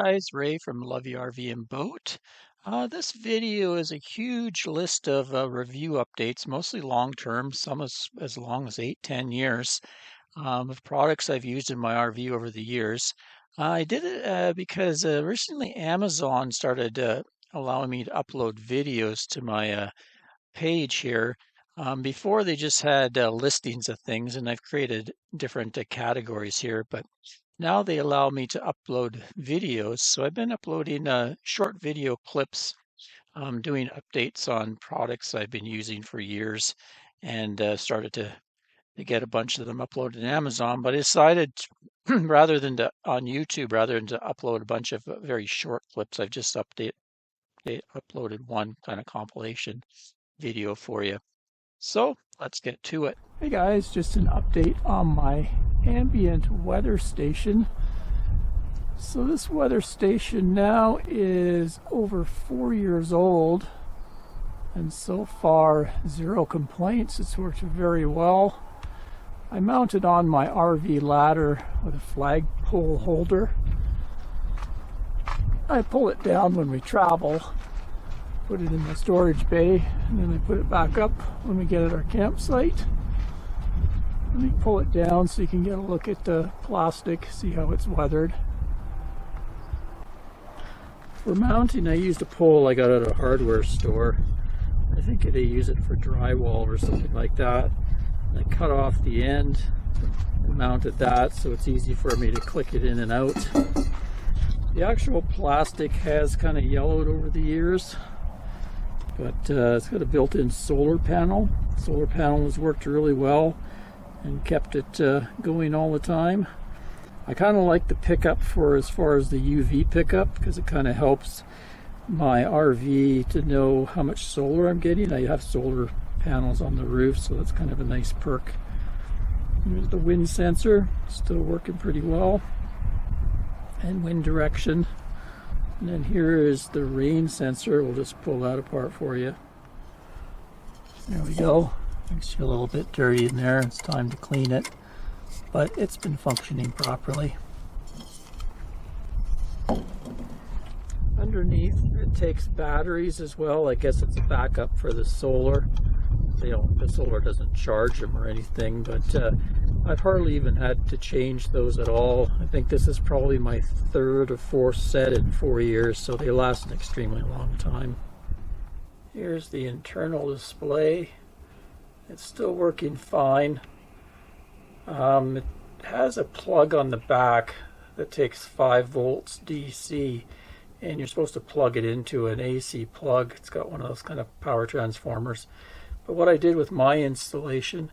guys, Ray from Love You RV and Boat. This video is a huge list of review updates, mostly long-term, some as long as 8-10 years, of products I've used in my RV over the years. I did it because recently Amazon started allowing me to upload videos to my page here. Before they just had listings of things, and I've created different categories here, but now they allow me to upload videos. So I've been uploading short video clips, doing updates on products I've been using for years, and started to get a bunch of them uploaded in Amazon. But I decided rather than on YouTube, rather than to upload a bunch of very short clips, I've just uploaded one kind of compilation video for you. So let's get to it. Hey guys, just an update on my Ambient weather station. So this weather station now is over 4 years old, and so far 0 complaints. It's worked very well. I mounted on my RV ladder with a flagpole holder. I pull it down when we travel, put it in the storage bay, and then I put it back up when we get at our campsite. Let me pull it down so you can get a look at the plastic, see how it's weathered. For mounting, I used a pole I got at a hardware store. I think they use it for drywall or something like that. I cut off the end and mounted that so it's easy for me to click it in and out. The actual plastic has kind of yellowed over the years, but it's got a built-in solar panel. Solar panel has worked really well and kept it going all the time. I kind of like the pickup for as far as the UV pickup, because it kind of helps my RV to know how much solar I'm getting. I have solar panels on the roof, so that's kind of a nice perk. Here's the wind sensor, still working pretty well, and wind direction. And then here is the rain sensor. We'll just pull that apart for you. There we go. Makes you a little bit dirty in there. It's time to clean it, but it's been functioning properly. Underneath, it takes batteries as well. I guess it's a backup for the solar. The solar doesn't charge them or anything, but I've hardly even had to change those at all. I think this is probably my 3rd or 4th set in 4 years, so they last an extremely long time. Here's the internal display. It's still working fine. It has a plug on the back that takes 5 volts DC, and you're supposed to plug it into an AC plug. It's got one of those kind of power transformers. But what I did with my installation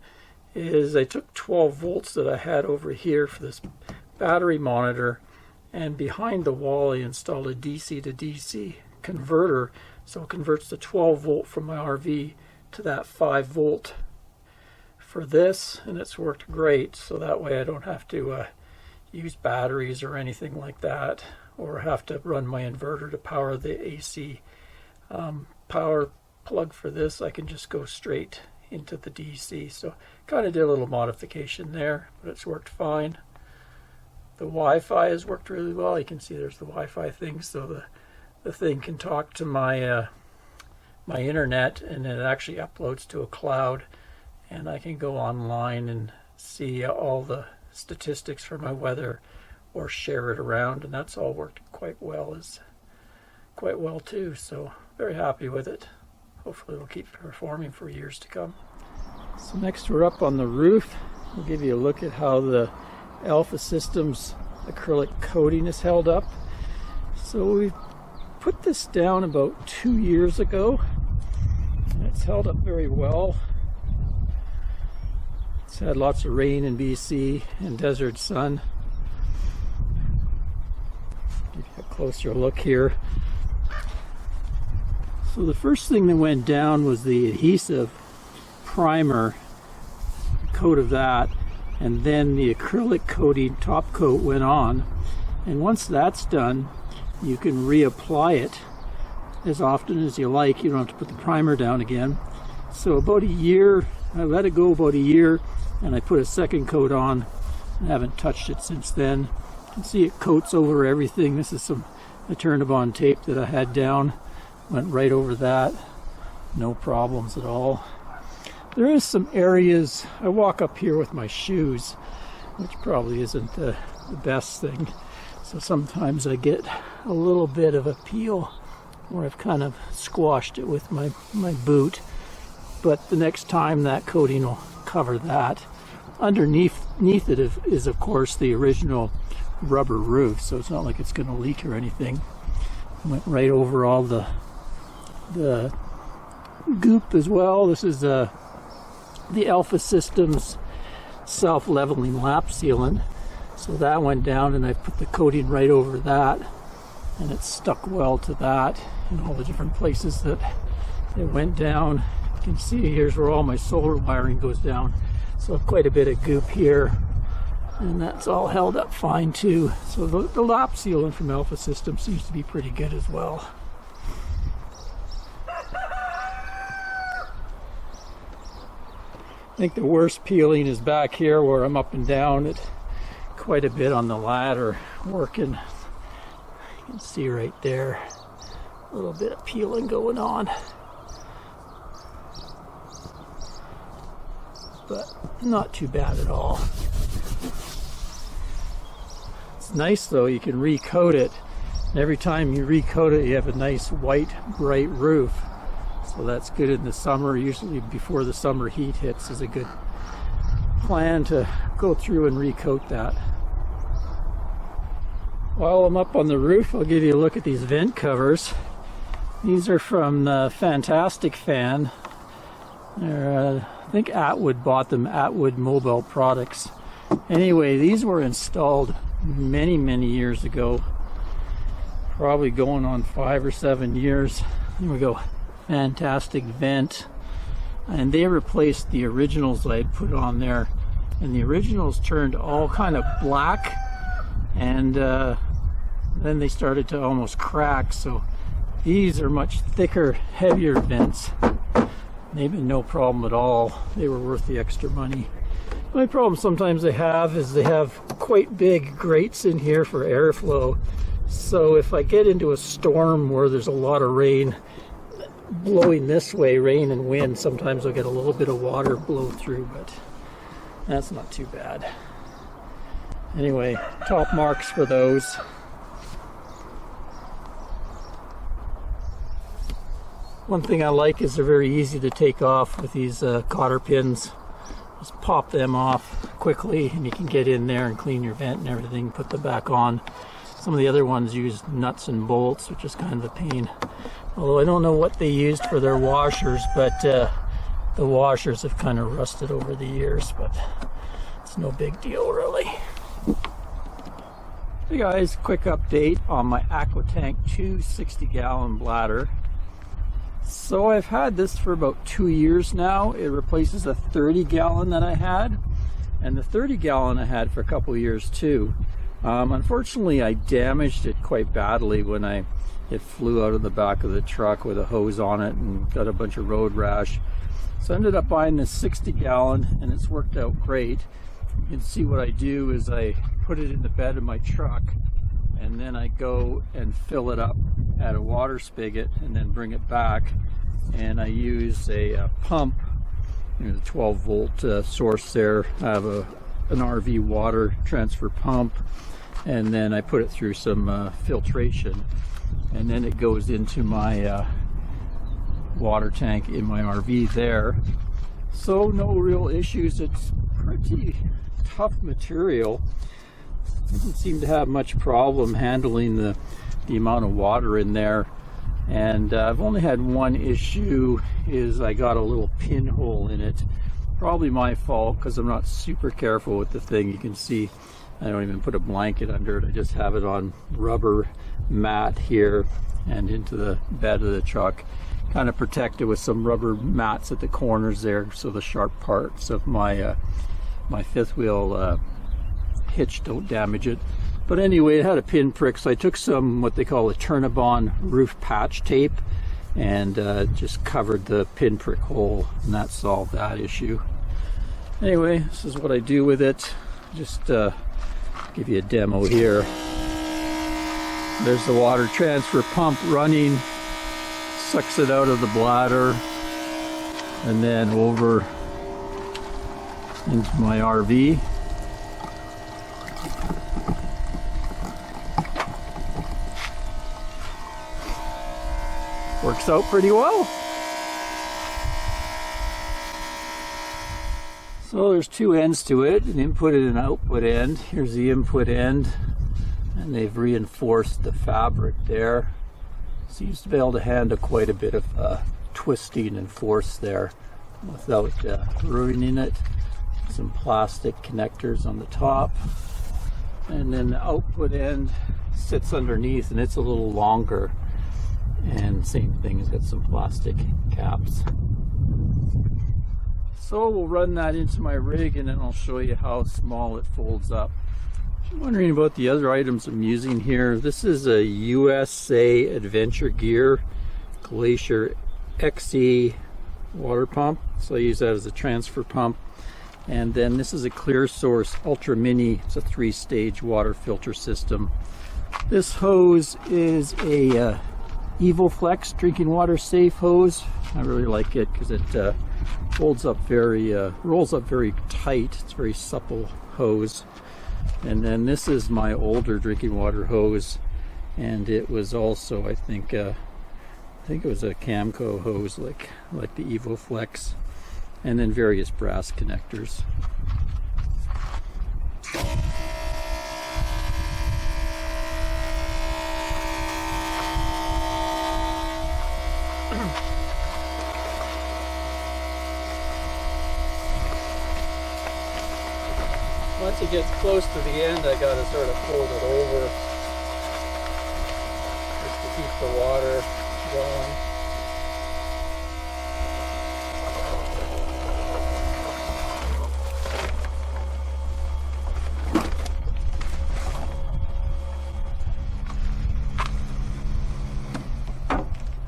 is I took 12 volts that I had over here for this battery monitor, and behind the wall I installed a DC to DC converter, so it converts the 12 volt from my RV to that 5 volt for this, and it's worked great. So that way I don't have to use batteries or anything like that, or have to run my inverter to power the AC power plug for this. I can just go straight into the DC. So kind of did a little modification there, but it's worked fine. The Wi-Fi has worked really well. You can see there's the Wi-Fi thing, so the thing can talk to my my internet, and it actually uploads to a cloud, and I can go online and see all the statistics for my weather or share it around, and that's all worked quite well too. So very happy with it. Hopefully it'll keep performing for years to come. So next we're up on the roof. I'll give you a look at how the Alpha Systems acrylic coating is held up. So we put this down about 2 years ago, and it's held up very well. It's had lots of rain in BC and desert sun. Give you a closer look here. So the first thing that went down was the adhesive primer, coat of that, and then the acrylic coating top coat went on. And once that's done, you can reapply it as often as you like. You don't have to put the primer down again. So about a year, I let it go about a year, and I put a second coat on. I haven't touched it since then. can see it coats over everything. This is some the Turn-A-Bond tape that I had down. Went right over that. No problems at all. There is some areas, I walk up here with my shoes, which probably isn't the best thing. So sometimes I get a little bit of a peel where I've kind of squashed it with my boot. But the next time that coating will cover that. Underneath it is of course the original rubber roof, so it's not like it's going to leak or anything. Went right over all the goop as well. This is the Alpha Systems self-leveling lap sealant. So that went down and I put the coating right over that, and it stuck well to that in all the different places that it went down. You can see here's where all my solar wiring goes down. So quite a bit of goop here, and that's all held up fine too. So the lap sealant from Alpha Systems seems to be pretty good as well. I think the worst peeling is back here where I'm up and down it quite a bit on the ladder working. You can see right there a little bit of peeling going on, but not too bad at all. It's nice though, you can recoat it, and every time you recoat it you have a nice white bright roof. So that's good in the summer. Usually before the summer heat hits is a good plan to go through and recoat that. While I'm up on the roof, I'll give you a look at these vent covers. These are from Fantastic Fan. They're, I think Atwood bought them, Atwood Mobile Products. Anyway, these were installed many years ago, probably going on 5 or 7 years. Here we go. Fantastic vent, and they replaced the originals I had put on there, and the originals turned all kind of black, and then they started to almost crack. So these are much thicker, heavier vents. They've been no problem at all. They were worth the extra money. The only problem sometimes they have is they have quite big grates in here for airflow. So if I get into a storm where there's a lot of rain blowing this way, rain and wind, sometimes I'll get a little bit of water blow through, but that's not too bad. Anyway, top marks for those. One thing I like is they're very easy to take off with these cotter pins. Just pop them off quickly and you can get in there and clean your vent and everything, put them back on. Some of the other ones use nuts and bolts, which is kind of a pain. Although I don't know what they used for their washers, but the washers have kind of rusted over the years, but it's no big deal really. Hey guys, quick update on my Aquat Tank 2 60-gallon bladder. So I've had this for about 2 years now. It replaces a 30-gallon that I had, and the 30-gallon I had for a couple of years too. Unfortunately, I damaged it quite badly when it flew out of the back of the truck with a hose on it and got a bunch of road rash. So I ended up buying this 60-gallon, and it's worked out great. You can see what I do is I put it in the bed of my truck, and then I go and fill it up at a water spigot and then bring it back, and I use a pump, a 12-volt source there. I have an RV water transfer pump, and then I put it through some filtration, and then it goes into my water tank in my RV there. So no real issues. It's pretty tough material. Doesn't seem to have much problem handling the amount of water in there, and I've only had one issue, is I got a little pinhole in it. Probably my fault because I'm not super careful with the thing. You can see I don't even put a blanket under it. I just have it on rubber mat here and into the bed of the truck, kind of protected with some rubber mats at the corners there, so the sharp parts of my my fifth wheel hitch don't damage it. But anyway, it had a pin prick, so I took some what they call a Turn-A-Bond roof patch tape and just covered the pinprick hole, and that solved that issue. Anyway, this is what I do with it. Just get give you a demo here. There's the water transfer pump running, sucks it out of the bladder, and then over into my RV. Works out pretty well. So there's two ends to it, an input and an output end. Here's the input end, and they've reinforced the fabric there. Seems to be able to handle quite a bit of twisting and force there without ruining it. Some plastic connectors on the top. And then the output end sits underneath, and it's a little longer. And same thing, it's got some plastic caps. So we'll run that into my rig, and then I'll show you how small it folds up. If you're wondering about the other items I'm using here, this is a USA Adventure Gear Glacier XE water pump. So I use that as a transfer pump. And then this is a Clear Source Ultra Mini. It's a 3-stage water filter system. This hose is a EvoFlex drinking water safe hose. I really like it because it rolls up very tight. It's a very supple hose. And then this is my older drinking water hose, and it was also, I think it was a Camco hose like the EvoFlex, and then various brass connectors. Once it gets close to the end, I gotta sort of fold it over just to keep the water going.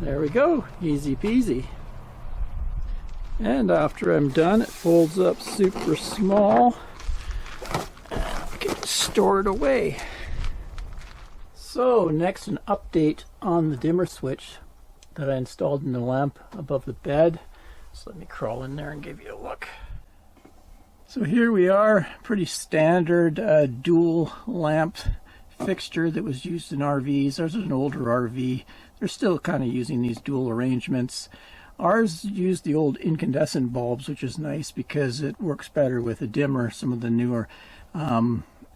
There we go, easy peasy. And after I'm done, it folds up super small. Store it away. So next, an update on the dimmer switch that I installed in the lamp above the bed. So let me crawl in there and give you a look. So here we are, pretty standard dual lamp fixture that was used in RVs. Ours is an older RV. They're still kind of using these dual arrangements. Ours used the old incandescent bulbs, which is nice because it works better with a dimmer. Some of the newer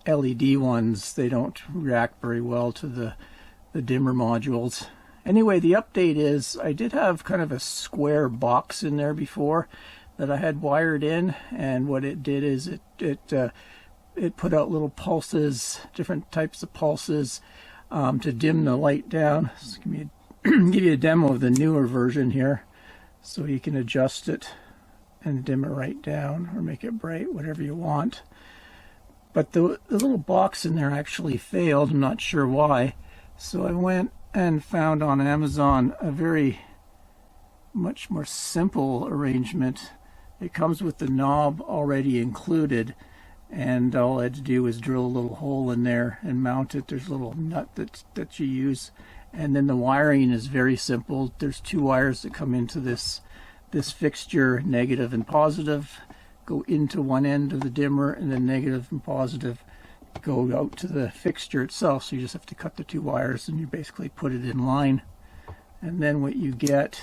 LED ones, they don't react very well to the dimmer modules. Anyway, the update is I did have kind of a square box in there before that I had wired in, and what it did is it put out little pulses, different types of pulses to dim the light down. So give you a demo of the newer version here, so you can adjust it and dim it right down or make it bright, whatever you want. But the little box in there actually failed. I'm not sure why. So I went and found on Amazon a much more simple arrangement. It comes with the knob already included, and all I had to do was drill a little hole in there and mount it. There's a little nut that you use, and then the wiring is very simple. There's two wires that come into this fixture, negative and positive, go into one end of the dimmer, and then negative and positive go out to the fixture itself. So you just have to cut the two wires and you basically put it in line. And then what you get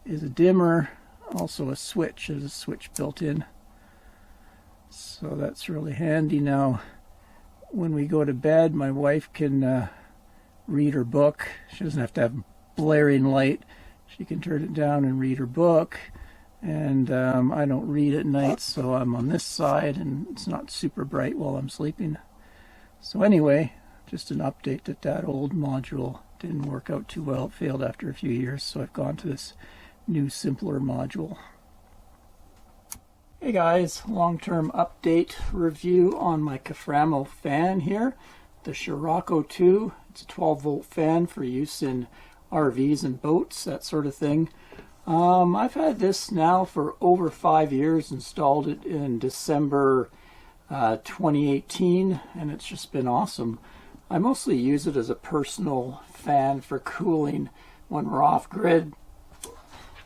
is a dimmer, also a switch. There's a switch built in. So that's really handy. Now when we go to bed, my wife can read her book. She doesn't have to have blaring light. She can turn it down and read her book. And I don't read at night, so I'm on this side and it's not super bright while I'm sleeping. So anyway, just an update that old module didn't work out too well. It failed after a few years, so I've gone to this new, simpler module. Hey guys, long-term update review on my Caframo fan here, the Scirocco 2. It's a 12-volt fan for use in RVs and boats, that sort of thing. I've had this now for over 5 years, installed it in December 2018, and it's just been awesome. I mostly use it as a personal fan for cooling when we're off grid.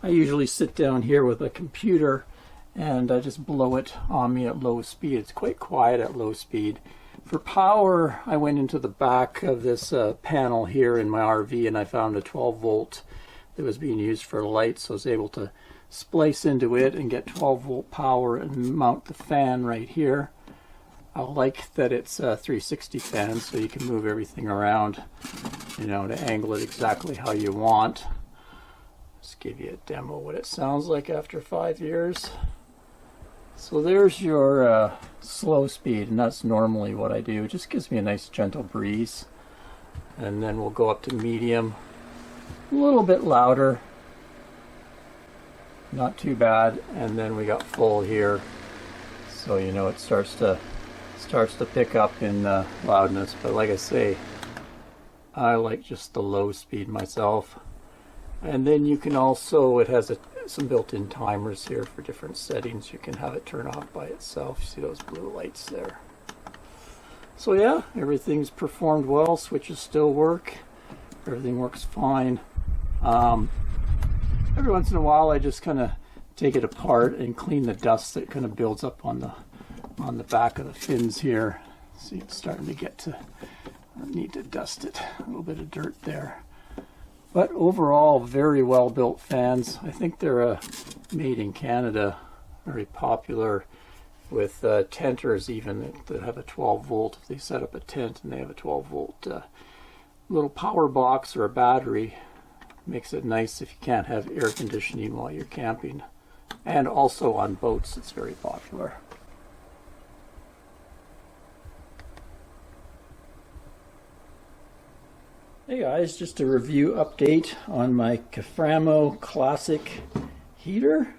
I usually sit down here with a computer and I just blow it on me at low speed. It's quite quiet at low speed. For power, I went into the back of this panel here in my RV and I found a 12 volt that was being used for lights, so I was able to splice into it and get 12 volt power and mount the fan right here. I like that it's a 360 fan, so you can move everything around, you know, to angle it exactly how you want. Just give you a demo what it sounds like after 5 years. So there's your slow speed, and that's normally what I do. It just gives me a nice gentle breeze. And then we'll go up to medium, a little bit louder, not too bad, and then we got full here, so you know it starts to pick up in loudness. But like I say, I like just the low speed myself. And then you can also, it has some built-in timers here for different settings. You can have it turn off by itself. You see those blue lights there. So yeah, everything's performed well. Switches still work. Everything works fine. Every once in a while I just kind of take it apart and clean the dust that kind of builds up on the back of the fins here. See, it's starting to get to, I need to dust it. A little bit of dirt there. But overall, very well built fans. I think they're made in Canada, very popular with tenters even that have a 12 volt. If they set up a tent and they have a 12 volt little power box or a battery, makes it nice if you can't have air conditioning while you're camping. And also on boats, it's very popular. Hey guys, just a review update on my Caframo Classic heater.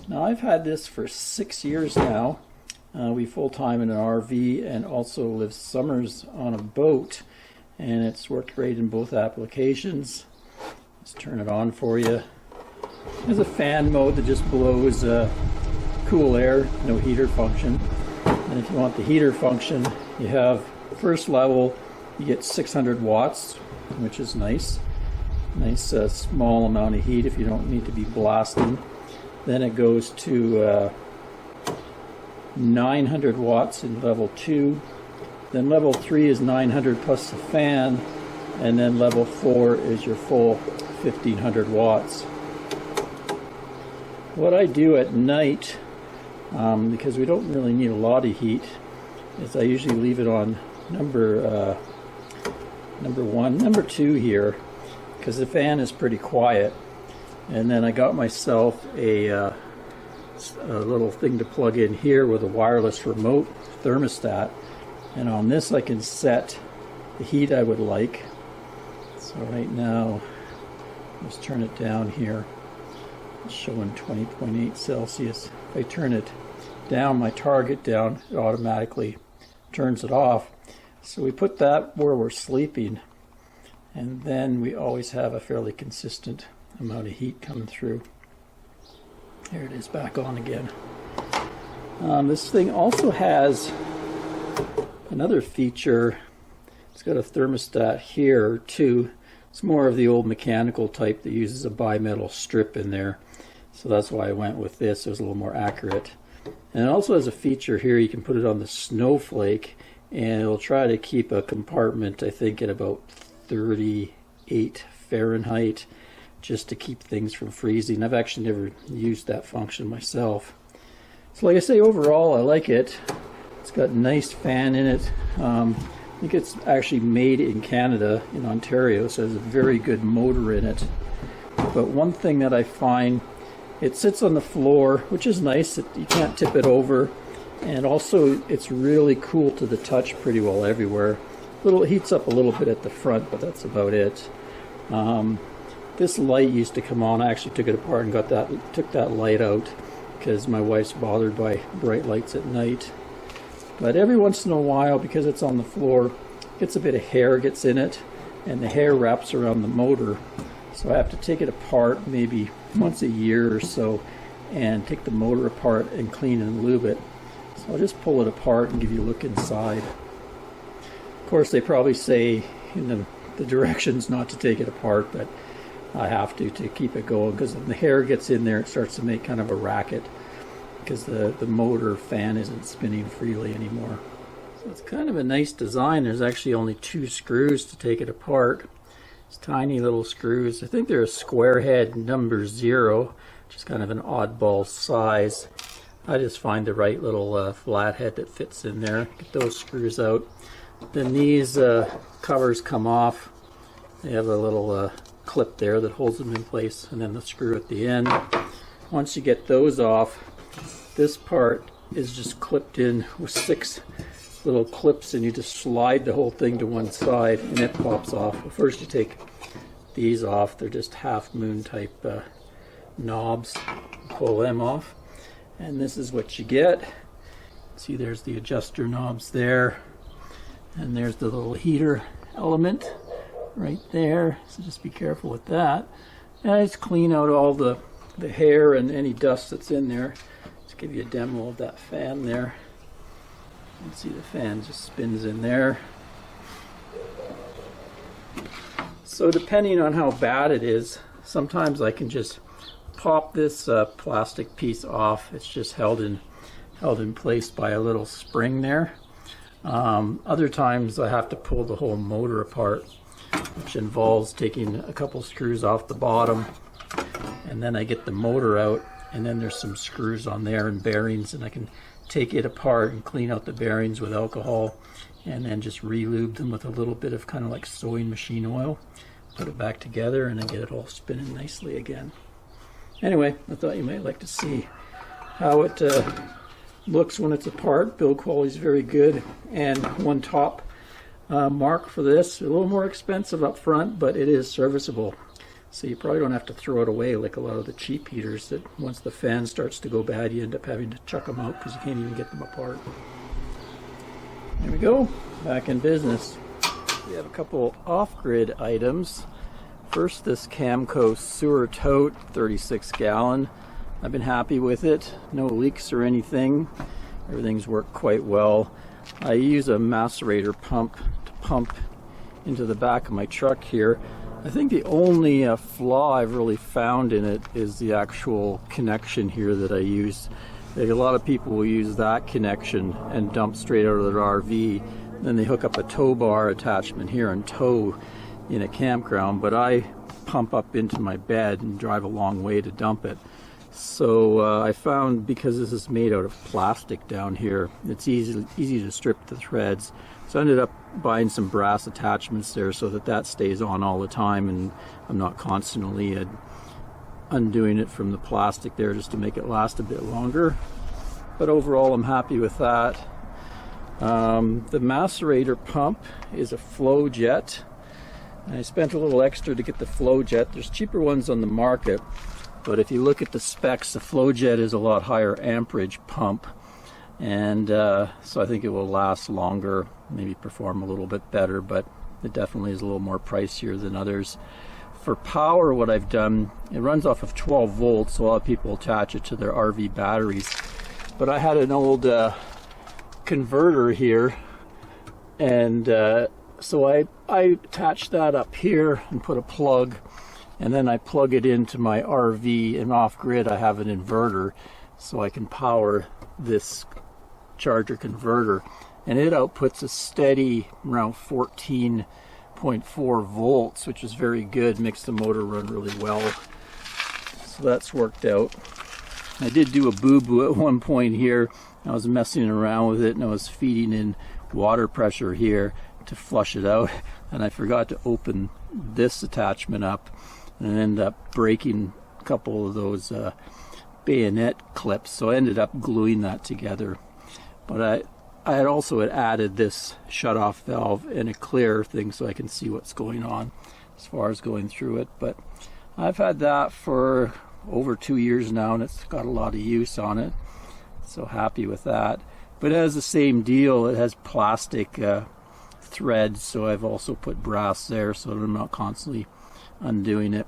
Now I've had this for 6 years now. We full-time in an RV and also live summers on a boat, and it's worked great in both applications. Let's turn it on for you. There's a fan mode that just blows cool air, no heater function. And if you want the heater function, you have first level, you get 600 watts, which is nice. Nice small amount of heat if you don't need to be blasting. Then it goes to 900 watts in level 2. Then level 3 is 900 plus the fan. And then level 4 is your full 1500 watts. What I do at night, because we don't really need a lot of heat, is I usually leave it on number 1, number 2 here, because the fan is pretty quiet. And then I got myself a little thing to plug in here with a wireless remote thermostat, and on this I can set the heat I would like. So right now, let's turn it down here. It's showing 20.8 Celsius. If I turn it down, my target down, it automatically turns it off. So we put that where we're sleeping, and then we always have a fairly consistent amount of heat coming through. Here it is, back on again. This thing also has another feature. It's got a thermostat here too. It's more of the old mechanical type that uses a bimetal strip in there. So that's why I went with this. It was a little more accurate. And it also has a feature here. You can put it on the snowflake, and it'll try to keep a compartment, I think, at about 38 Fahrenheit, just to keep things from freezing. I've actually never used that function myself. So like I say, overall I like it. It's got a nice fan in it. I think it's actually made in Canada, in Ontario, so it has a very good motor in it. But one thing that I find, it sits on the floor, which is nice. You can't tip it over. And also it's really cool to the touch pretty well everywhere. It heats up a little bit at the front, but that's about it. This light used to come on. I actually took it apart and took that light out because my wife's bothered by bright lights at night. But every once in a while, because it's on the floor, gets a bit of hair gets in it, and the hair wraps around the motor. So I have to take it apart maybe once a year or so and take the motor apart and clean and lube it. So I'll just pull it apart and give you a look inside. Of course, they probably say in the directions not to take it apart, but I have to keep it going, because when the hair gets in there, it starts to make kind of a racket, because the motor fan isn't spinning freely anymore. So it's kind of a nice design. There's actually only 2 screws to take it apart. It's tiny little screws. I think they're a square head number 0, which is kind of an oddball size. I just find the right little flat head that fits in there. Get those screws out. Then these covers come off. They have a little clip there that holds them in place, and then the screw at the end. Once you get those off, this part is just clipped in with 6 little clips, and you just slide the whole thing to one side and it pops off. Well, first you take these off. They're just half moon type knobs. Pull them off, and this is what you get. See, there's the adjuster knobs there, and there's the little heater element right there, so just be careful with that. And I just clean out all the hair and any dust that's in there. Just give you a demo of that fan there. You can see the fan just spins in there. So depending on how bad it is, sometimes I can just pop this plastic piece off. It's just held in place by a little spring there. Other times I have to pull the whole motor apart, which involves taking a couple screws off the bottom, and then I get the motor out, and then there's some screws on there and bearings, and I can take it apart and clean out the bearings with alcohol, and then just re-lube them with a little bit of kind of like sewing machine oil, put it back together, and then get it all spinning nicely again. Anyway, I thought you might like to see how it looks when it's apart. Build quality is very good, and one top mark for this, a little more expensive up front, but it is serviceable. So you probably don't have to throw it away like a lot of the cheap heaters that once the fan starts to go bad, you end up having to chuck them out because you can't even get them apart. There we go, back in business. We have a couple off-grid items. First, this Camco sewer tote, 36 gallon. I've been happy with it. No leaks or anything. Everything's worked quite well. I use a macerator pump to pump into the back of my truck here. I think the only flaw I've really found in it is the actual connection here that I use. Like, a lot of people will use that connection and dump straight out of their RV. Then they hook up a tow bar attachment here and tow in a campground, but I pump up into my bed and drive a long way to dump it. So I found, because this is made out of plastic down here, it's easy to strip the threads. So I ended up buying some brass attachments there so that stays on all the time, and I'm not constantly undoing it from the plastic there just to make it last a bit longer. But overall, I'm happy with that. The macerator pump is a flow jet. I spent a little extra to get the flow jet. There's cheaper ones on the market, but if you look at the specs, the flow jet is a lot higher amperage pump, and so I think it will last longer, maybe perform a little bit better, but it definitely is a little more pricier than others. For power, what I've done, it runs off of 12 volts, so a lot of people attach it to their RV batteries, but I had an old converter here, and so I attached that up here and put a plug, and then I plug it into my RV, and off-grid I have an inverter, so I can power this charger converter, and it outputs a steady around 14.4 volts, which is very good, makes the motor run really well. So that's worked out. I did do a boo-boo at one point here. I was messing around with it, and I was feeding in water pressure here to flush it out, and I forgot to open this attachment up, and ended up breaking a couple of those bayonet clips, so I ended up gluing that together. But I had also added this shut-off valve and a clear thing so I can see what's going on as far as going through it. But I've had that for over 2 years now, and it's got a lot of use on it, so happy with that. But it has the same deal. It has plastic threads, so I've also put brass there so that I'm not constantly undoing it.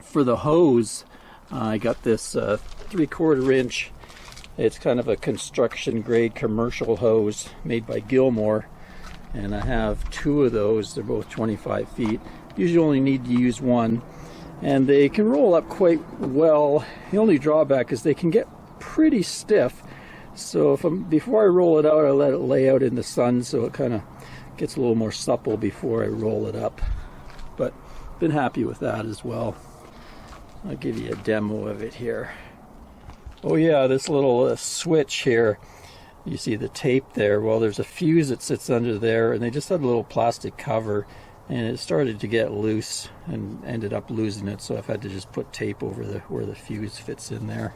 For the hose, I got this 3/4 inch It's kind of a construction grade commercial hose made by Gilmore, and I have 2 of those. They're both 25 feet. Usually only need to use one, and they can roll up quite well. The only drawback is they can get pretty stiff, so before I roll it out, I let it lay out in the sun so it kind of gets a little more supple before I roll it up. But been happy with that as well. I'll give you a demo of it here. Oh yeah, this little switch here, you see the tape there. Well, there's a fuse that sits under there, and they just had a little plastic cover, and it started to get loose and ended up losing it, so I've had to just put tape over where the fuse fits in there.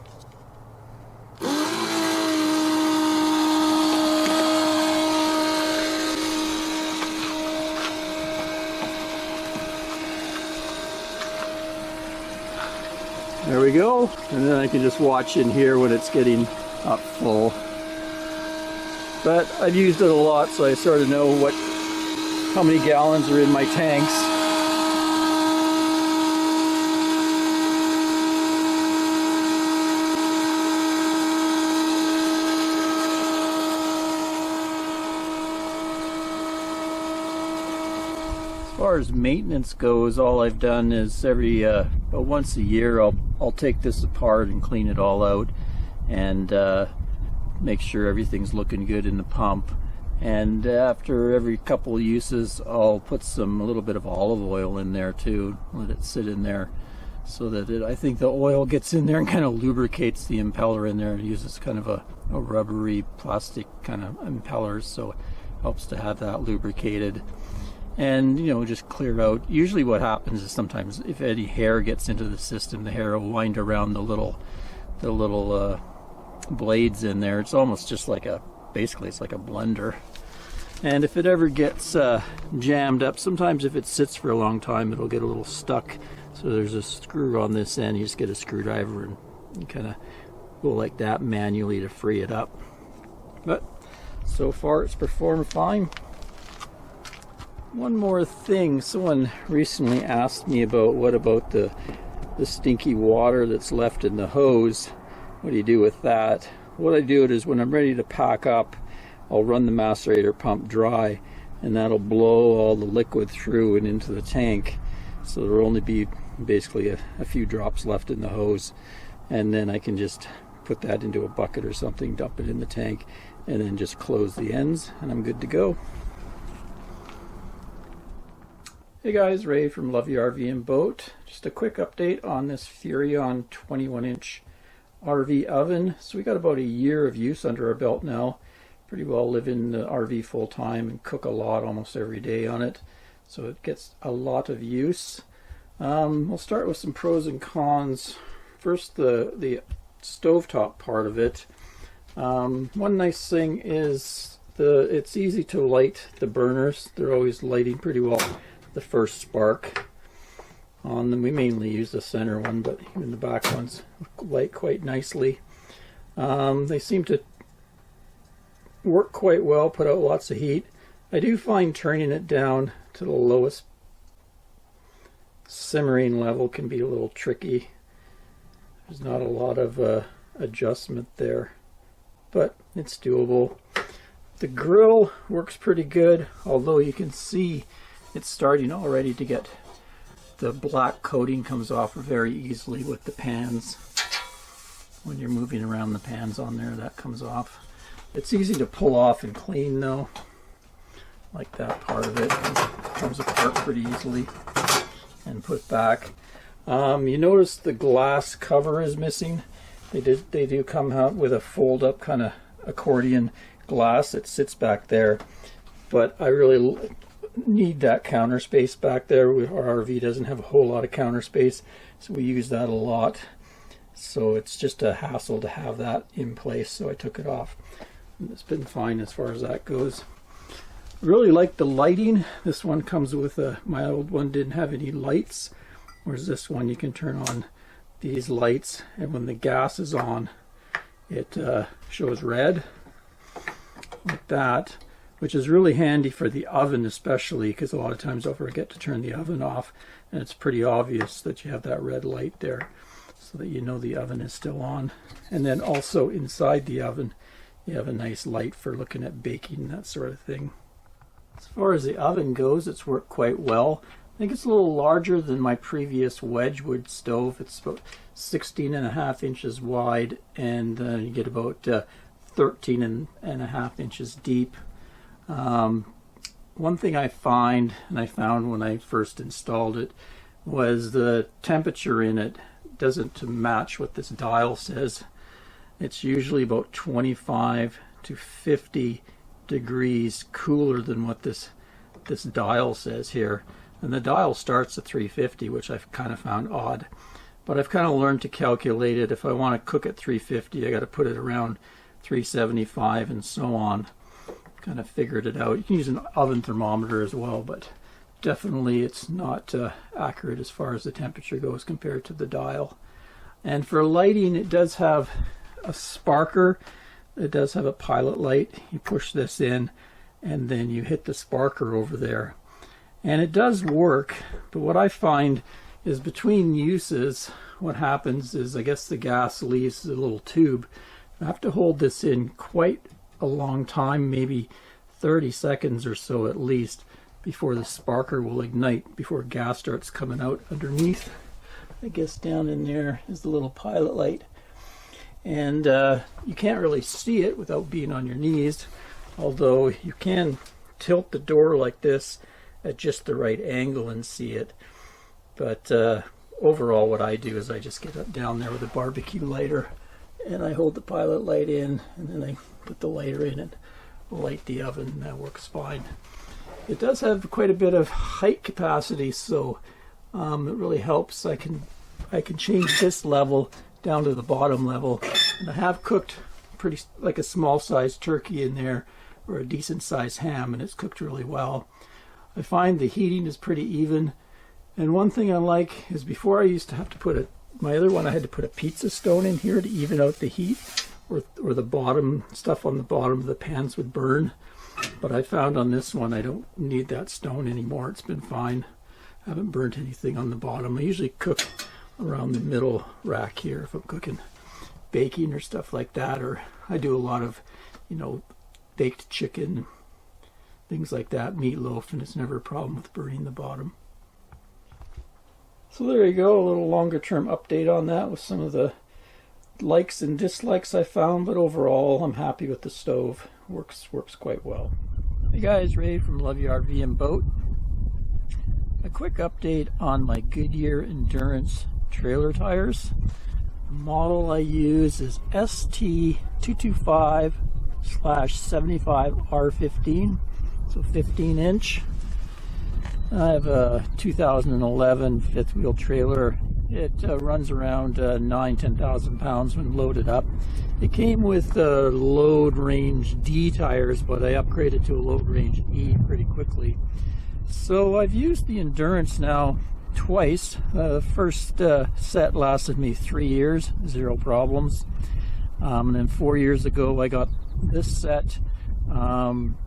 There we go, and then I can just watch in here when it's getting up full. But I've used it a lot, so I sort of know how many gallons are in my tanks. As far as maintenance goes, all I've done is once a year I'll take this apart and clean it all out and make sure everything's looking good in the pump. And after every couple of uses, I'll put a little bit of olive oil in there too, let it sit in there so that I think the oil gets in there and kind of lubricates the impeller in there. It uses kind of a rubbery plastic kind of impeller, so it helps to have that lubricated. And just clear out. Usually what happens is sometimes if any hair gets into the system, the hair will wind around the little blades in there. It's almost just basically it's like a blender. And if it ever gets jammed up, sometimes if it sits for a long time, it'll get a little stuck. So there's a screw on this end. You just get a screwdriver and kind of go like that manually to free it up. But so far it's performed fine. One more thing, someone recently asked me what about the stinky water that's left in the hose. What do you do with that? What I do is when I'm ready to pack up, I'll run the macerator pump dry, and that'll blow all the liquid through and into the tank. So there'll only be basically a few drops left in the hose, and then I can just put that into a bucket or something, dump it in the tank, and then just close the ends, and I'm good to go. Hey guys, Ray from Love Your RV and Boat. Just a quick update on this Furrion 21-inch RV oven. So we got about a year of use under our belt now. Pretty well live in the RV full time and cook a lot almost every day on it. So it gets a lot of use. We'll start with some pros and cons. First, the stovetop part of it. One nice thing is it's easy to light the burners. They're always lighting pretty well. The first spark on them. We mainly use the center one, but even the back ones light quite nicely. They seem to work quite well, put out lots of heat. I do find turning it down to the lowest simmering level can be a little tricky. There's not a lot of adjustment there, but it's doable. The grill works pretty good, although you can see it's starting already to get the black coating comes off very easily with the pans. When you're moving around the pans on there, that comes off. It's easy to pull off and clean though. Like that part of it comes apart pretty easily and put back. You notice the glass cover is missing. They do come out with a fold up kind of accordion glass that sits back there, but I really need that counter space back there. Our RV doesn't have a whole lot of counter space, so we use that a lot. So it's just a hassle to have that in place, so I took it off. It's been fine as far as that goes. Really like the lighting. This one comes with my old one didn't have any lights, whereas this one you can turn on these lights, and when the gas is on, it shows red like that, which is really handy for the oven especially, because a lot of times I'll forget to turn the oven off and it's pretty obvious that you have that red light there. so that you know the oven is still on. And then also inside the oven, you have a nice light for looking at baking, that sort of thing. As far as the oven goes, it's worked quite well. I think it's a little larger than my previous Wedgwood stove. It's about 16.5 inches wide, and you get about 13.5 inches deep. One thing I found when I first installed it was the temperature in it doesn't match what this dial says. It's usually about 25 to 50 degrees cooler than what this dial says here. And the dial starts at 350, which I've kind of found odd. But I've kind of learned to calculate it. If I want to cook at 350, I got to put it around 375 and so on. Kind of figured it out. You can use an oven thermometer as well, but definitely it's not accurate as far as the temperature goes compared to the dial. And for lighting, it does have a sparker. It does have a pilot light. You push this in and then you hit the sparker over there. And it does work, but what I find is between uses, what happens is I guess the gas leaves a little tube. I have to hold this in quite a long time, maybe 30 seconds or so at least, before the sparker will ignite, before gas starts coming out underneath. I guess down in there is the little pilot light. And you can't really see it without being on your knees, although you can tilt the door like this at just the right angle and see it. But overall what I do is I just get up down there with a barbecue lighter and I hold the pilot light in, and then I put the lighter in and light the oven, and that works fine. It does have quite a bit of height capacity, so it really helps. I can change this level down to the bottom level, and I have cooked pretty like a small sized turkey in there, or a decent sized ham, and it's cooked really well. I find the heating is pretty even, and one thing I like is before I used to have to my other one I had to put a pizza stone in here to even out the heat, or the bottom stuff on the bottom of the pans would burn. But I found on this one I don't need that stone anymore. It's been fine. I haven't burnt anything on the bottom. I usually cook around the middle rack here if I'm cooking baking or stuff like that, or I do a lot of, baked chicken, things like that, meatloaf, and it's never a problem with burning the bottom. So there you go, a little longer term update on that with some of the likes and dislikes I found, but overall I'm happy with the stove. Works quite well. Hey guys, Ray from Love Your RV and Boat. A quick update on my Goodyear Endurance trailer tires. The model I use is ST225/75R15, so 15 inch. I have a 2011 fifth wheel trailer. It runs around 10,000 pounds when loaded up. It came with load range D tires, but I upgraded to a load range E pretty quickly. So I've used the Endurance now twice. The first set lasted me 3 years, zero problems. And then 4 years ago I got this set, and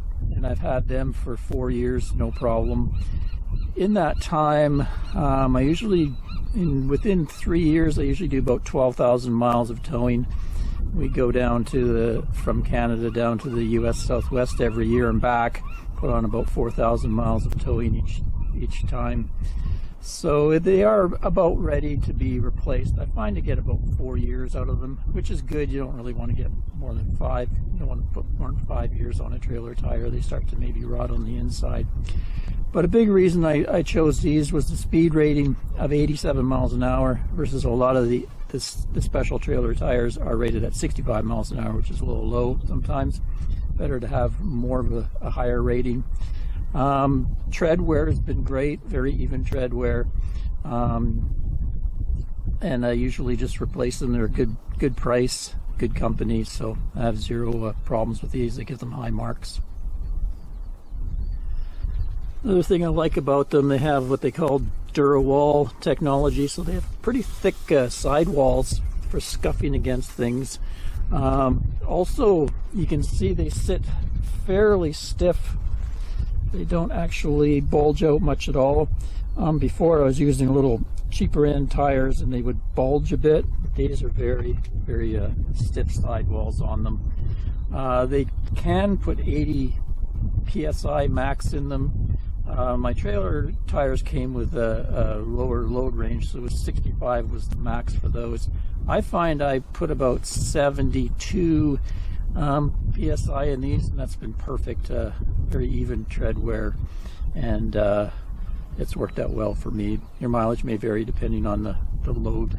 I've had them for 4 years, no problem. In that time, I usually, within 3 years, I usually do about 12,000 miles of towing. We go down from Canada down to the U.S. Southwest every year and back, put on about 4,000 miles of towing each time. So they are about ready to be replaced. I find to get about 4 years out of them, which is good. You don't really want to get more than 5. You don't want to put more than 5 years on a trailer tire. They start to maybe rot on the inside. But a big reason I chose these was the speed rating of 87 miles an hour versus a lot of the special trailer tires are rated at 65 miles an hour, which is a little low sometimes. Better to have more of a higher rating. Tread wear has been great, very even tread wear, and I usually just replace them. They're a good price, good company, so I have zero problems with these. I give them high marks. Another thing I like about them, they have what they call DuraWall technology, so they have pretty thick sidewalls for scuffing against things. Also, you can see they sit fairly stiff. They don't actually bulge out much at all. Before I was using little cheaper end tires and they would bulge a bit. These are very, very stiff sidewalls on them. They can put 80 PSI max in them. My trailer tires came with a lower load range, so it was 65 was the max for those. I find I put about 72 PSI in these, and that's been perfect. Very even tread wear, and it's worked out well for me. Your mileage may vary depending on the load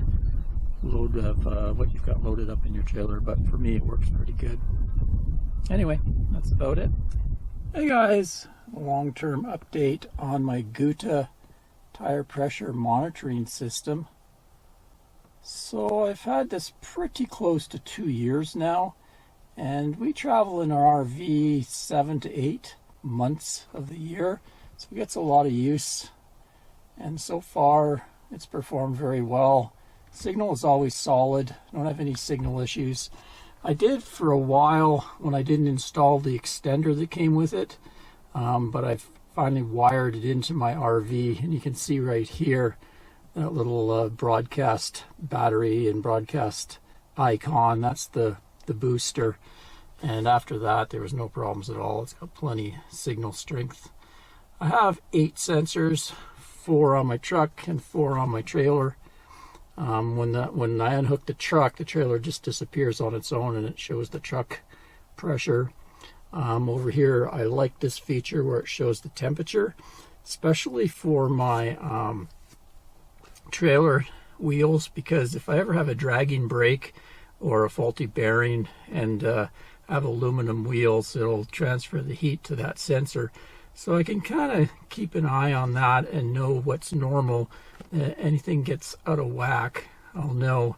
of what you've got loaded up in your trailer, but for me it works pretty good. Anyway, that's about it. Hey guys, a long-term update on my Guta tire pressure monitoring system. So I've had this pretty close to 2 years now, and we travel in our RV 7 to 8 months of the year, so it gets a lot of use, and so far it's performed very well. Signal is always solid, don't have any signal issues. I did for a while when I didn't install the extender that came with it, but I've finally wired it into my RV, and you can see right here that little broadcast battery and broadcast icon. That's the booster, and after that there was no problems at all. It's got plenty signal strength. I have 8 sensors, 4 on my truck and 4 on my trailer. When I unhook the truck, the trailer just disappears on its own and it shows the truck pressure. Over here I like this feature where it shows the temperature, especially for my trailer wheels, because if I ever have a dragging brake or a faulty bearing and have aluminum wheels, it'll transfer the heat to that sensor, so I can kind of keep an eye on that and know what's normal. Anything gets out of whack, I'll know.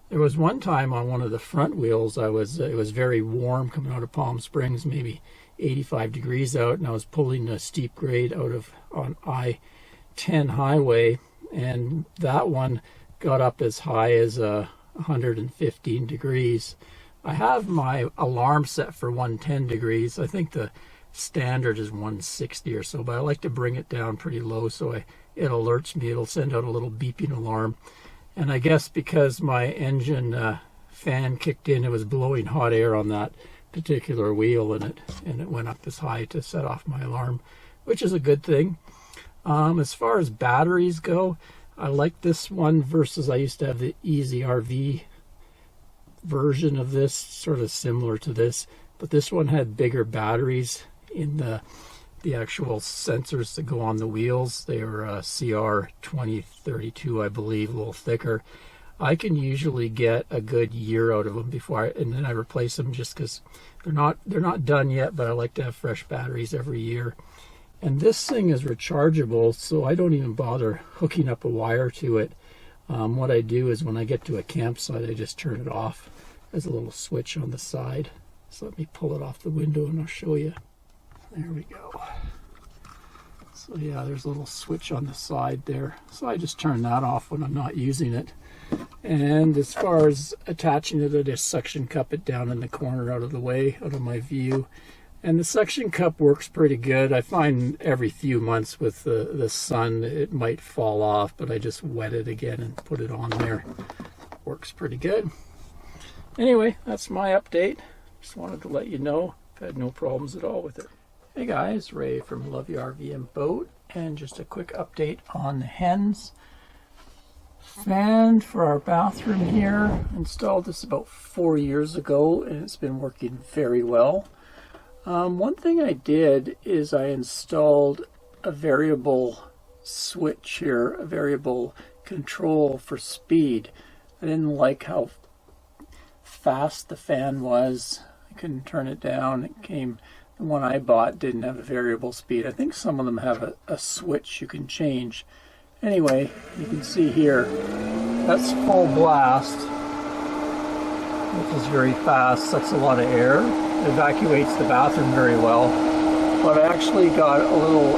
There was one time on one of the front wheels, it was very warm coming out of Palm Springs, maybe 85 degrees out, and I was pulling a steep grade on I-10 highway, and that one got up as high as 115 degrees. I have my alarm set for 110 degrees. I think the standard is 160 or so, but I like to bring it down pretty low so it alerts me. It'll send out a little beeping alarm. And I guess because my engine fan kicked in, it was blowing hot air on that particular wheel, and it went up as high to set off my alarm, which is a good thing. As far as batteries go, I like this one versus I used to have the Easy RV version of this, sort of similar to this, but this one had bigger batteries in the actual sensors that go on the wheels. They were CR2032, I believe, a little thicker. I can usually get a good year out of them and then I replace them, just because they're not done yet, but I like to have fresh batteries every year. And this thing is rechargeable, so I don't even bother hooking up a wire to it. What I do is when I get to a campsite, I just turn it off. There's a little switch on the side. So let me pull it off the window and I'll show you. There we go. So yeah, there's a little switch on the side there. So I just turn that off when I'm not using it. And as far as attaching it, I just suction cup it down in the corner out of the way, out of my view. And the suction cup works pretty good. I find every few months with the sun it might fall off, but I just wet it again and put it on there. Works pretty good. Anyway, that's my update. Just wanted to let you know I've had no problems at all with it. Hey guys, Ray from Love Your RV and Boat, and just a quick update on the Hens Fan for our bathroom here. Installed this about 4 years ago and it's been working very well. One thing I did is I installed a variable switch here, a variable control for speed. I didn't like how fast the fan was. I couldn't turn it down. The one I bought didn't have a variable speed. I think some of them have a switch you can change. Anyway, you can see here, that's full blast, which is very fast, sucks a lot of air. It evacuates the bathroom very well. But I actually got a little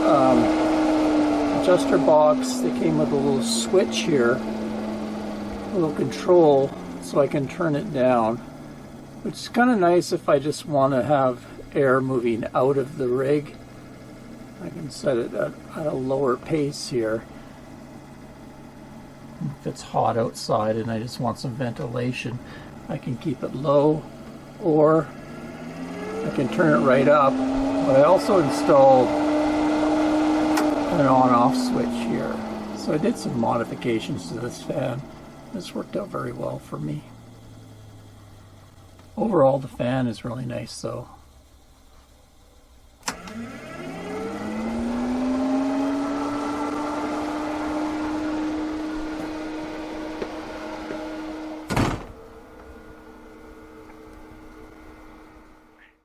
adjuster box that came with a little switch here, a little control, so I can turn it down, which is kind of nice if I just want to have air moving out of the rig. I can set it at a lower pace here. if it's hot outside and I just want some ventilation, I can keep it low, or I can turn it right up. But I also installed an on-off switch here. So I did some modifications to this fan. This worked out very well for me. Overall, the fan is really nice though.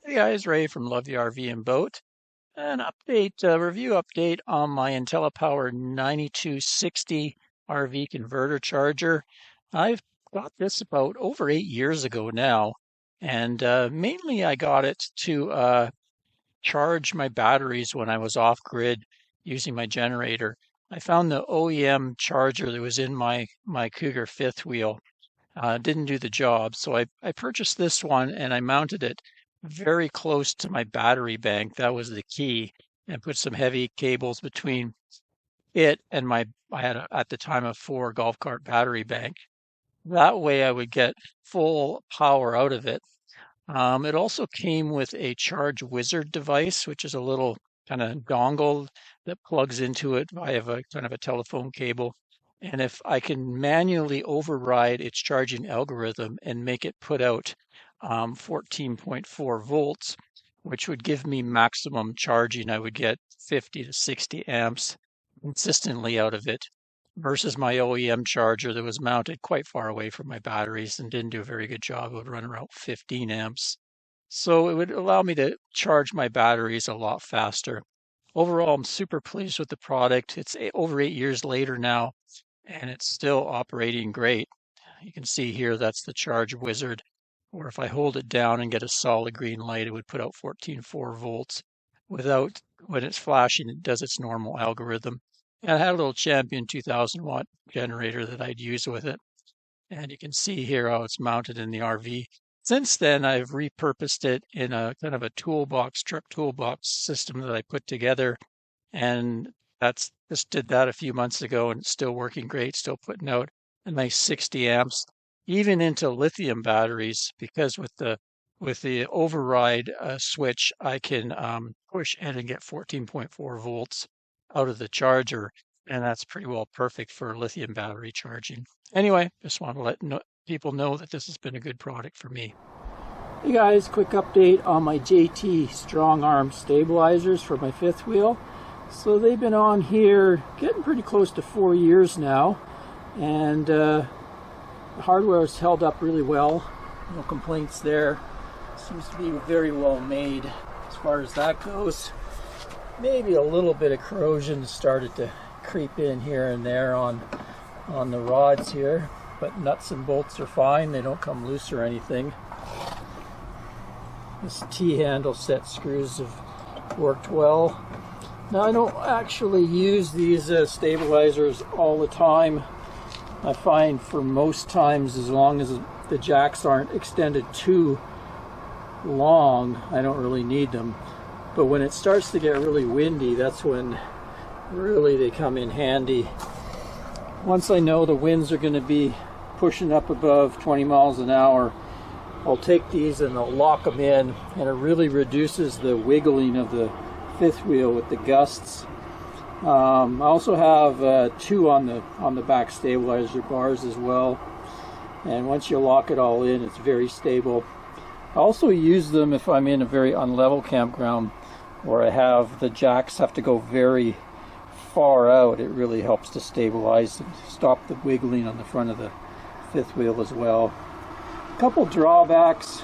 Hey guys, Ray from Love the RV and Boat. An update, review update on my Intell Power 9260 RV converter charger. I've got this about over 8 years ago now, and mainly I got it to charge my batteries when I was off grid using my generator. I found the OEM charger that was in my Cougar fifth wheel didn't do the job, so I purchased this one and I mounted it very close to my battery bank. That was the key, and put some heavy cables between it and I had at the time a 4 golf cart battery bank. That way I would get full power out of it. It also came with a Charge Wizard device, which is a little kind of dongle that plugs into it via a kind of a telephone cable. And if I can manually override its charging algorithm and make it put out 14.4 volts, which would give me maximum charging, I would get 50 to 60 amps consistently out of it, versus my OEM charger that was mounted quite far away from my batteries and didn't do a very good job. It would run around 15 amps. So it would allow me to charge my batteries a lot faster. Overall, I'm super pleased with the product. It's over 8 years later now, and it's still operating great. You can see here, that's the Charge Wizard, or if I hold it down and get a solid green light, it would put out 14.4 volts. Without, when it's flashing, it does its normal algorithm. And I had a little Champion 2000 watt generator that I'd use with it. And you can see here how it's mounted in the RV. Since then, I've repurposed it in a kind of a toolbox, truck toolbox system that I put together. And just did that a few months ago, and it's still working great, still putting out a nice 60 amps, even into lithium batteries, because with the override switch, I can push in and get 14.4 volts out of the charger, and that's pretty well perfect for lithium battery charging. Anyway, just want to let people know that this has been a good product for me. Hey guys, quick update on my JT strong arm stabilizers for my fifth wheel. So they've been on here getting pretty close to 4 years now, and the hardware has held up really well. No complaints there. Seems to be very well made as far as that goes. Maybe a little bit of corrosion started to creep in here and there on the rods here, but nuts and bolts are fine. They don't come loose or anything. This T-handle set screws have worked well. Now, I don't actually use these stabilizers all the time. I find for most times, as long as the jacks aren't extended too long, I don't really need them. But when it starts to get really windy, that's when really they come in handy. Once I know the winds are going to be pushing up above 20 miles an hour, I'll take these and I'll lock them in, and it really reduces the wiggling of the fifth wheel with the gusts. I also have 2 on the back stabilizer bars as well, and once you lock it all in, it's very stable. I also use them if I'm in a very unlevel campground where I have the jacks have to go very far out. It really helps to stabilize and stop the wiggling on the front of the fifth wheel as well. A couple drawbacks.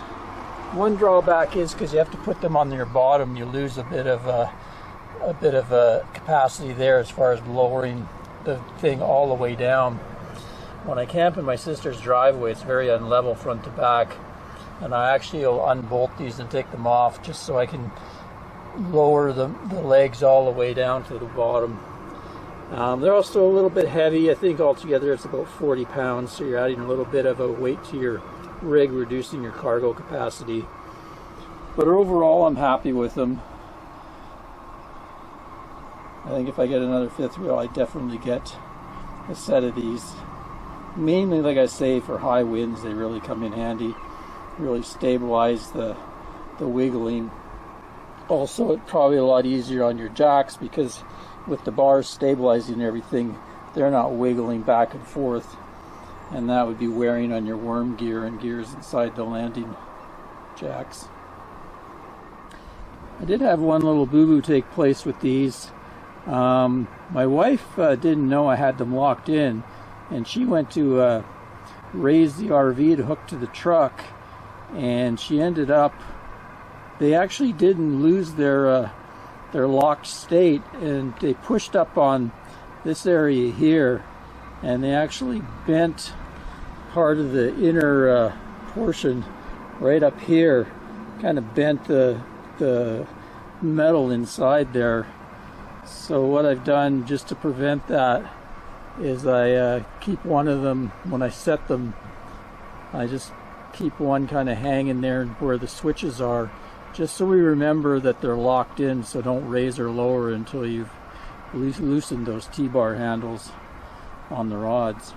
One drawback is because you have to put them on your bottom, you lose a bit of capacity there as far as lowering the thing all the way down. When I camp in my sister's driveway, it's very unlevel front to back, and I actually will unbolt these and take them off just so I can lower the legs all the way down to the bottom. They're also a little bit heavy. I think altogether it's about 40 pounds, so you're adding a little bit of a weight to your rig, reducing your cargo capacity. But overall, I'm happy with them. I think if I get another fifth wheel, I definitely get a set of these. mainly, like I say, for high winds. They really come in handy, really stabilize the wiggling. Also, it's probably a lot easier on your jacks because with the bars stabilizing everything, they're not wiggling back and forth, and that would be wearing on your worm gear and gears inside the landing jacks. I did have one little boo-boo take place with these. My wife didn't know I had them locked in, and she went to raise the RV to hook to the truck, and she ended up, they actually didn't lose their locked state, and they pushed up on this area here, and they actually bent part of the inner portion right up here, kind of bent the metal inside there. So what I've done just to prevent that is I keep one of them, when I set them, I just keep one kind of hanging there where the switches are, just so we remember that they're locked in, so don't raise or lower until you've loosened those T-bar handles on the rods.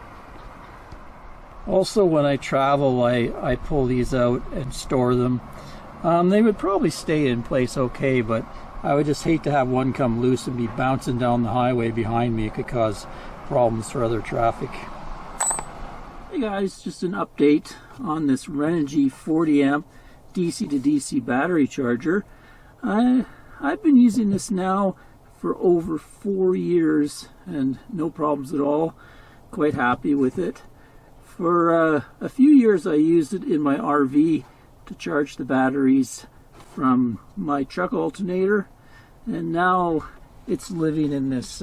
Also, when I travel, I pull these out and store them. They would probably stay in place okay, but I would just hate to have one come loose and be bouncing down the highway behind me. It could cause problems for other traffic. Hey guys, just an update on this Renegy 40 amp DC to DC battery charger. I've been using this now for over 4 years and no problems at all. Quite happy with it. For a few years I used it in my RV to charge the batteries from my truck alternator, and now it's living in this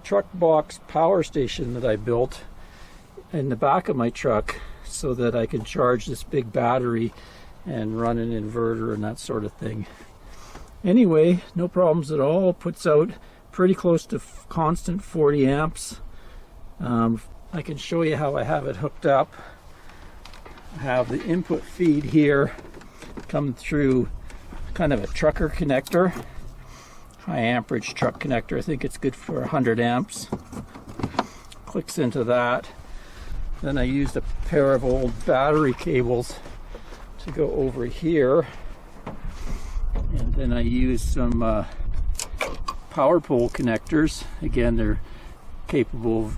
truck box power station that I built in the back of my truck so that I can charge this big battery and run an inverter and that sort of thing. Anyway, no problems at all. Puts out pretty close to constant 40 amps. I can show you how I have it hooked up. I have the input feed here come through kind of a trucker connector, high amperage truck connector. I think it's good for 100 amps. Clicks into that. Then I used a pair of old battery cables to go over here, and then I used some power pole connectors. Again, they're capable of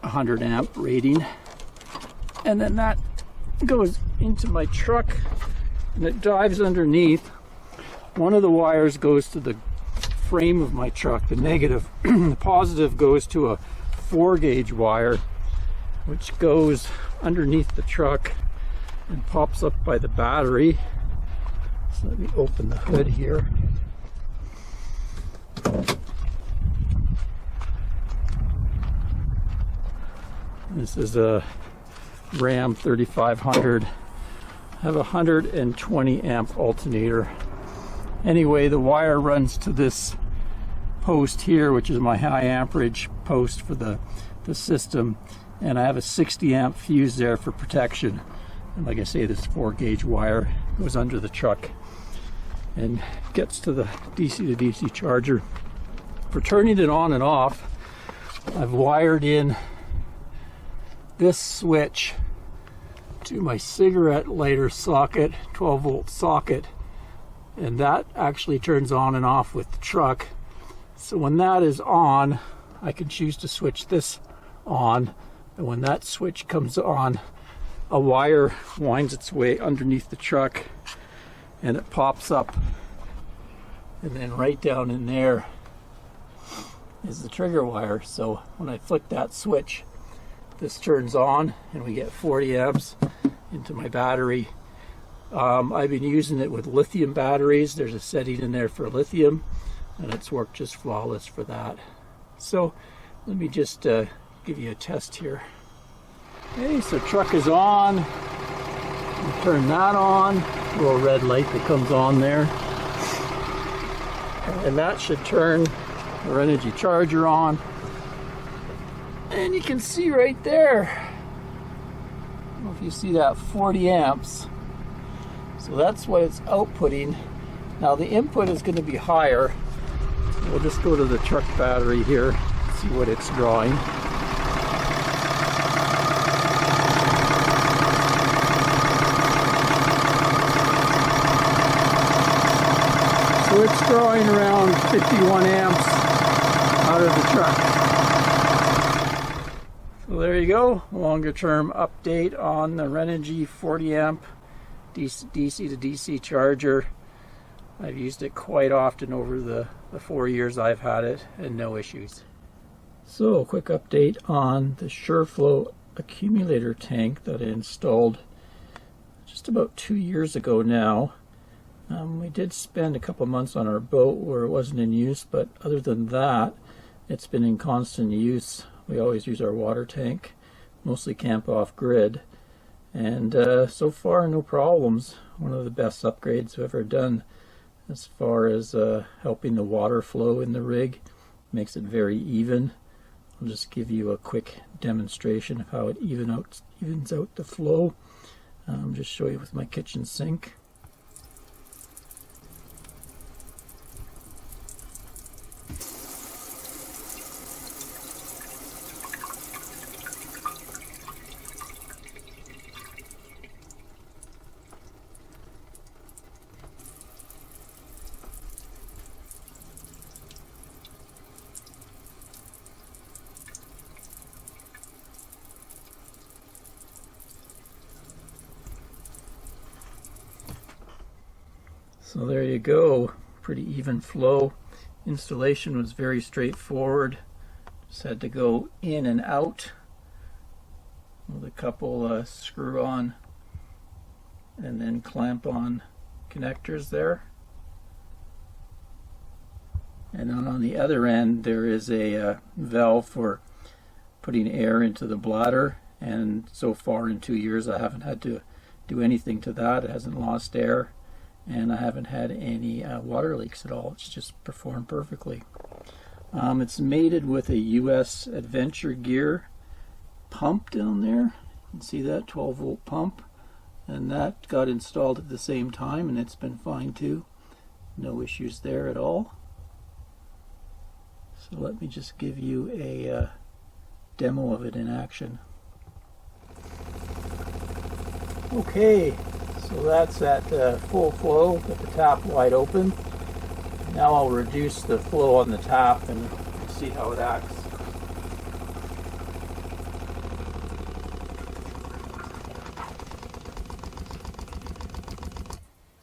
100 amp rating, and then that goes into my truck and it dives underneath. One of the wires goes to the frame of my truck, the negative. The positive goes to a 4-gauge wire which goes underneath the truck and pops up by the battery. So let me open the hood here. This is a Ram 3500. I have a 120 amp alternator. Anyway, the wire runs to this post here, which is my high amperage post for the system, and I have a 60 amp fuse there for protection. And like I say, this 4-gauge wire goes under the truck and gets to the DC to DC charger. For turning it on and off, I've wired in this switch to my cigarette lighter socket, 12 volt socket, and that actually turns on and off with the truck. So when that is on, I can choose to switch this on, and when that switch comes on, a wire winds its way underneath the truck and it pops up, and then right down in there is the trigger wire. So when I flick that switch, this turns on and we get 40 amps into my battery. I've been using it with lithium batteries. There's a setting in there for lithium, and it's worked just flawless for that. So let me just give you a test here. Okay, so truck is on. Turn that on. A little red light that comes on there. And that should turn the Renegy charger on. And you can see right there, I don't know if you see that, 40 amps. So that's what it's outputting. Now the input is going to be higher. We'll just go to the truck battery here, see what it's drawing. So it's drawing around 51 amps out of the truck. So there you go, longer term update on the Renegy 40 amp DC to DC charger. I've used it quite often over the 4 years I've had it and no issues. So quick update on the Shlow Accumulator tank that I installed just about 2 years ago now. We did spend a couple months on our boat where it wasn't in use, but other than that, it's been in constant use. We always use our water tank, mostly camp off grid, and so far no problems. One of the best upgrades I've ever done as far as helping the water flow in the rig. Makes it very even. I'll just give you a quick demonstration of how it evens out the flow. Just show you with my kitchen sink. So there you go, pretty even flow. Installation was very straightforward. Just had to go in and out with a couple screw on and then clamp on connectors there. And then on the other end there is a valve for putting air into the bladder, and so far in 2 years I haven't had to do anything to that. It hasn't lost air. And I haven't had any water leaks at all. It's just performed perfectly. It's mated with a US Adventure Gear pump down there. You can see that 12-volt pump, and that got installed at the same time, and it's been fine too. No issues there at all. So let me just give you a demo of it in action. Okay. So that's at full flow with the tap wide open. Now I'll reduce the flow on the tap and see how it acts.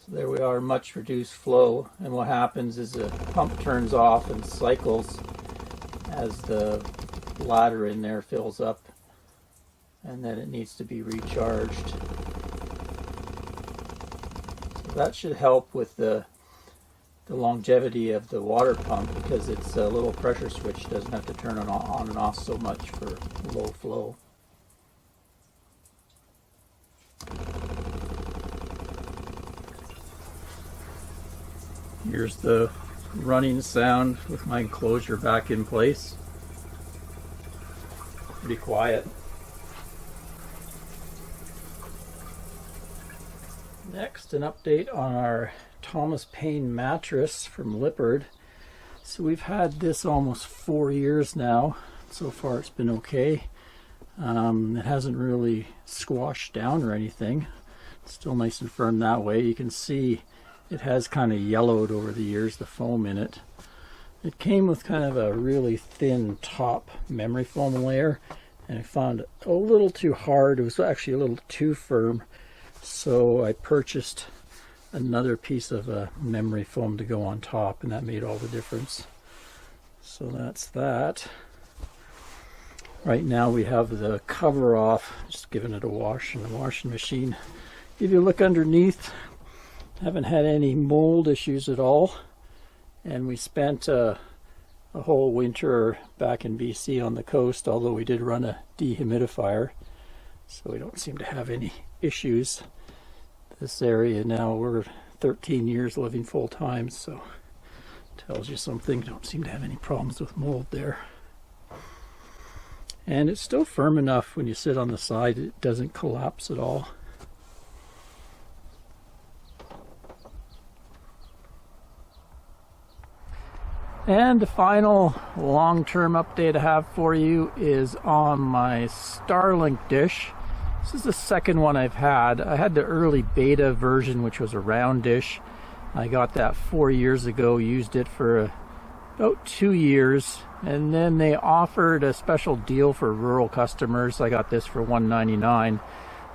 So there we are, much reduced flow, and what happens is the pump turns off and cycles as the bladder in there fills up, and then it needs to be recharged. That should help with the longevity of the water pump, because it's a little pressure switch, doesn't have to turn it on and off so much for low flow. Here's the running sound with my enclosure back in place. Pretty quiet. Next, an update on our Payne mattress from Lippard. So we've had this almost 4 years now. So far it's been okay. It hasn't really squashed down or anything. It's still nice and firm that way. You can see it has kind of yellowed over the years, the foam in it. It came with kind of a really thin top memory foam layer, and I found it a little too hard. It was actually a little too firm. So I purchased another piece of memory foam to go on top, and that made all the difference. So that's that. Right now we have the cover off, just giving it a wash in the washing machine. If you look underneath, haven't had any mold issues at all. And we spent a whole winter back in BC on the coast, although we did run a dehumidifier. So we don't seem to have any issues. This area now, we're 13 years living full time, so tells you something. Don't seem to have any problems with mold there. And it's still firm enough when you sit on the side, it doesn't collapse at all. And the final long-term update I have for you is on my Starlink dish. This is the second one I've had. I had the early beta version, which was a round dish, I got that 4 years ago, used it for about 2 years, and then they offered a special deal for rural customers. I got this for $199,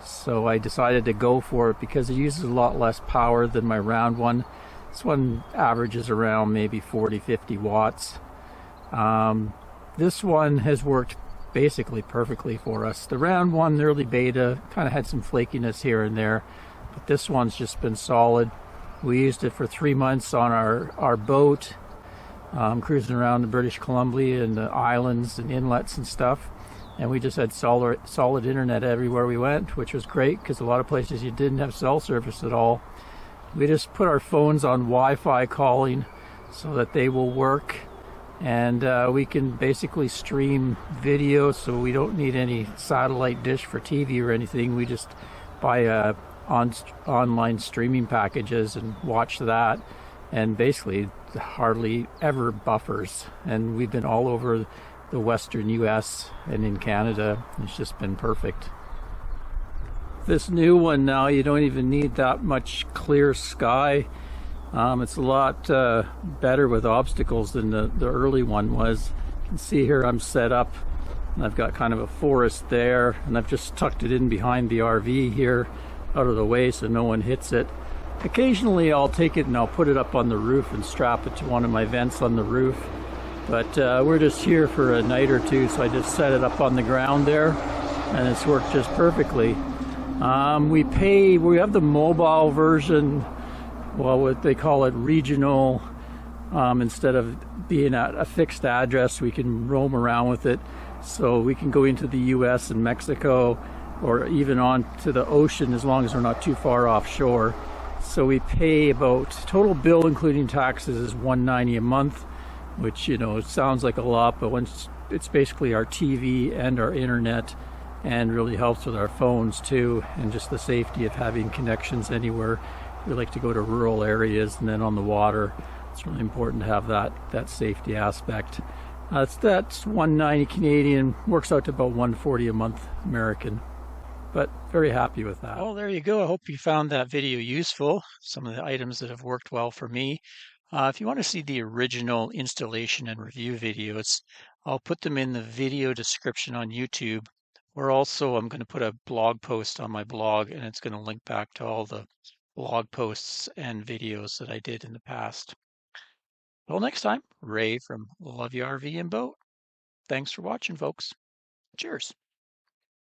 so I decided to go for it because it uses a lot less power than my round one. This one averages around maybe 40-50 watts. This one has worked basically perfectly for us. The round one, the early beta, kind of had some flakiness here and there, but this one's just been solid. We used it for 3 months on our boat, cruising around the British Columbia and the islands and inlets and stuff, and we just had solid internet everywhere we went, which was great because a lot of places you didn't have cell service at all. We just put our phones on Wi-Fi calling so that they will work, and we can basically stream video, so we don't need any satellite dish for TV or anything. We just buy online streaming packages and watch that, and basically hardly ever buffers. And we've been all over the western US and in Canada. It's just been perfect. This new one now, you don't even need that much clear sky. It's a lot better with obstacles than the early one was. You can see here I'm set up, and I've got kind of a forest there, and I've just tucked it in behind the RV here, out of the way so no one hits it. Occasionally I'll take it and I'll put it up on the roof and strap it to one of my vents on the roof, but we're just here for a night or two, so I just set it up on the ground there, and it's worked just perfectly. We have the mobile version, well, what they call it regional. Instead of being at a fixed address, we can roam around with it, so we can go into the US and Mexico, or even on to the ocean, as long as we're not too far offshore. So we pay about, total bill including taxes is $190 a month, which, you know, it sounds like a lot, but once it's basically our TV and our internet, and really helps with our phones too, and just the safety of having connections anywhere. We like to go to rural areas, and then on the water, it's really important to have that safety aspect. That's $190 Canadian, works out to about $140 a month American. But very happy with that. Well, there you go. I hope you found that video useful. Some of the items that have worked well for me. If you want to see the original installation and review videos, I'll put them in the video description on YouTube. Or also, I'm going to put a blog post on my blog, and it's going to link back to all the blog posts and videos that I did in the past. Till next time, Ray from Love You RV and Boat. Thanks for watching, folks. Cheers.